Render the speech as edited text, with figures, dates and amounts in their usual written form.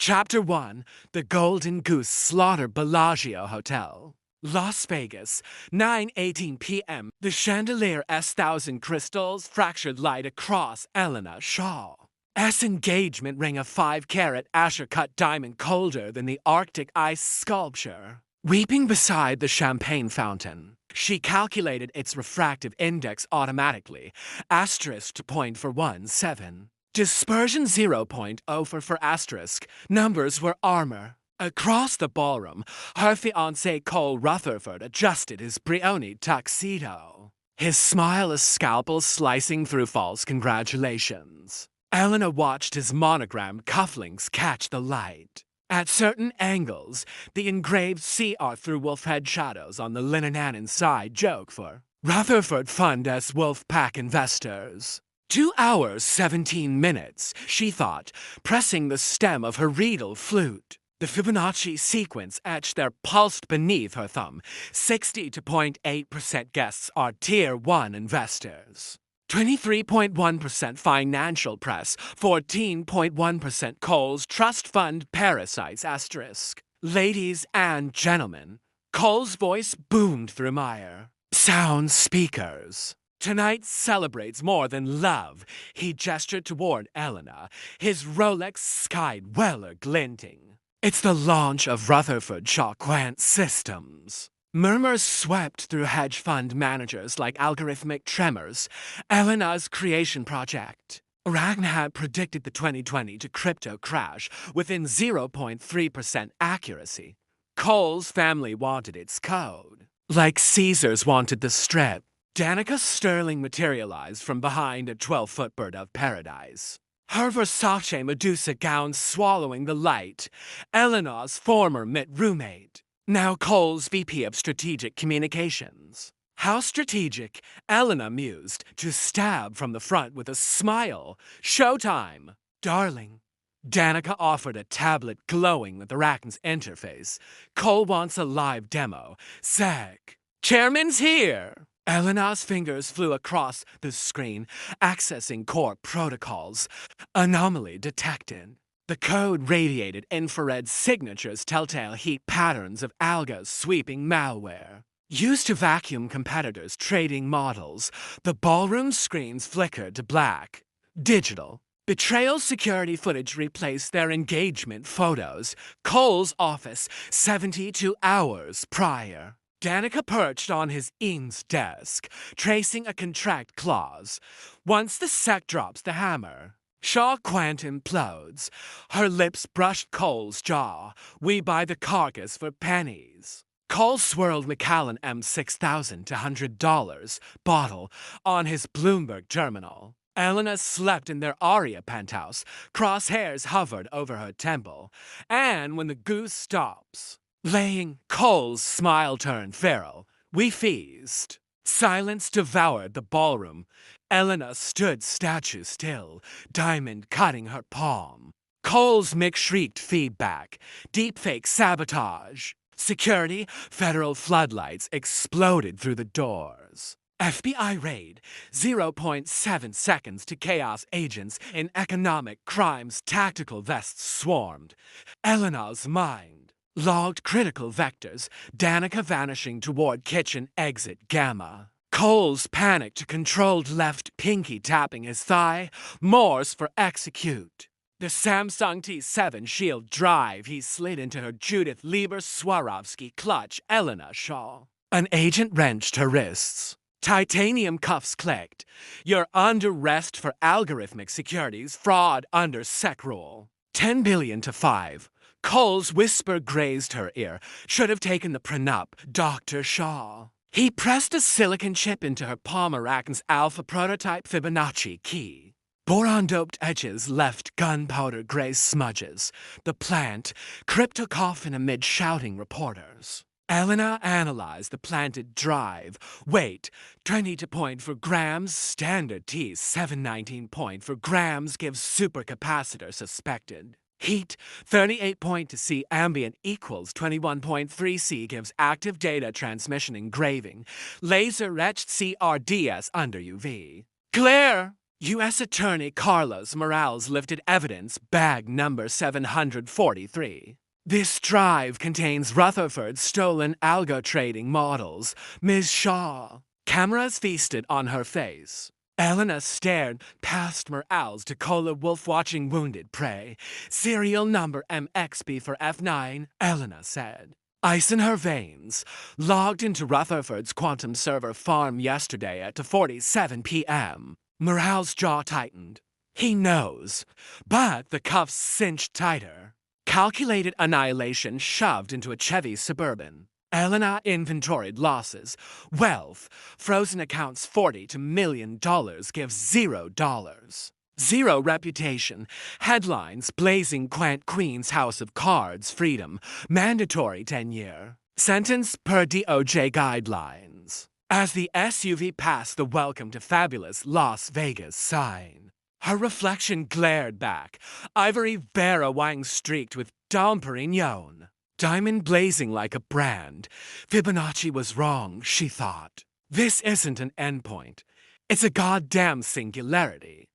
Chapter 1. The Golden Goose Slaughter Bellagio Hotel. Las Vegas, 9:18 p.m. The chandelier S-1000 crystals fractured light across Elena Shaw. Engagement ring of 5-carat Asher-cut diamond colder than the Arctic ice sculpture. Weeping beside the champagne fountain, she calculated its refractive index automatically, asterisk to 0.417. Dispersion 0.04 for asterisk. Numbers were armor. Across the ballroom, her fiancé Cole Rutherford adjusted his Brioni tuxedo. His smile a scalpel slicing through false congratulations. Elena watched his monogrammed cufflinks catch the light. At certain angles, the engraved CR through wolf-head shadows on the linen inside joke for Rutherford Fund as Wolfpack investors. 2 hours, 17 minutes, she thought, pressing the stem of her reedle flute. The Fibonacci sequence etched there pulsed beneath her thumb. 60 to 0.8% guests are Tier 1 investors. 23.1% financial press, 14.1% Cole's trust fund parasites asterisk. Ladies and gentlemen, Cole's voice boomed through Meyer. Sound speakers. Tonight celebrates more than love. He gestured toward Elena, his Rolex skied Weller glinting. It's the launch of Rutherford Shaw Quant Systems. Murmurs swept through hedge fund managers like algorithmic tremors. Elena's creation project. Ragn had predicted the 2020 to crypto crash within 0.3% accuracy. Cole's family wanted its code. Like Caesars wanted the strip. Danica Sterling materialized from behind a 12-foot bird of paradise. Her Versace Medusa gown swallowing the light. Eleanor's former MIT roommate. Now Cole's VP of Strategic Communications. How strategic, Elena mused, to stab from the front with a smile. Showtime. Darling. Danica offered a tablet glowing with Arachne's interface. Cole wants a live demo. Zach. Chairman's here. Elena's fingers flew across the screen, accessing core protocols. Anomaly detected. The code radiated infrared signatures, telltale heat patterns of alga's sweeping malware. Used to vacuum competitors' trading models, the ballroom screens flickered to black. Digital. Betrayal security footage replaced their engagement photos. Cole's office, 72 hours prior. Danica perched on his Eames desk, tracing a contract clause. Once the sec drops the hammer, Shaw Quant implodes. Her lips brushed Cole's jaw. We buy the carcass for pennies. Cole swirled Macallan M6000 to $100 bottle on his Bloomberg terminal. Elena slept in their Aria penthouse. Crosshairs hovered over her temple. And when the goose stops, laying Cole's smile turned feral. We feast. Silence devoured the ballroom. Elena stood statue still, diamond cutting her palm. Cole's mic shrieked feedback. Deepfake sabotage. Security, federal floodlights exploded through the doors. FBI raid. 0.7 seconds to chaos agents in economic crimes tactical vests swarmed. Elena's mind. Logged critical vectors, Danica vanishing toward kitchen exit gamma. Cole's panic to controlled left pinky tapping his thigh, Morse for execute. The Samsung T7 shield drive he slid into her Judith Lieber Swarovski clutch, Elena Shaw. An agent wrenched her wrists. Titanium cuffs clicked. You're under arrest for algorithmic securities fraud under SEC rule. 10 billion to 5. Cole's whisper grazed her ear. Should have taken the prenup, Dr. Shaw. He pressed a silicon chip into her palm. Arachne's alpha prototype Fibonacci key. Boron-doped edges left gunpowder gray smudges. The plant, crypto coffin amid shouting reporters. Elena analyzed the planted drive. Weight, 22 point for grams. Standard T, 719 point for grams. Gives supercapacitor suspected. Heat, 38 point to C. Ambient equals 21.3 C. Gives active data transmission engraving. Laser etched CRDS under UV. Clear! U.S. Attorney Carlos Morales lifted evidence bag number 743. This drive contains Rutherford's stolen algo trading models. Ms. Shaw. Cameras feasted on her face. Elena stared past Morales to Cola Wolf watching wounded prey. Serial number MXB for F9, Elena said. Ice in her veins. Logged into Rutherford's quantum server farm yesterday at 2:47 p.m. Morales' jaw tightened. He knows, but the cuffs cinched tighter. Calculated annihilation shoved into a Chevy Suburban. Elena inventoried losses. Wealth. Frozen accounts $40 to $1 million gives $0. Zero reputation. Headlines blazing Quant Queen's House of Cards freedom. Mandatory 10-year. Sentence per DOJ guidelines. As the SUV passed the Welcome to Fabulous Las Vegas sign, her reflection glared back. Ivory Vera Wang streaked with Dom Perignon. Diamond blazing like a brand. Fibonacci was wrong, she thought. This isn't an endpoint. It's a goddamn singularity.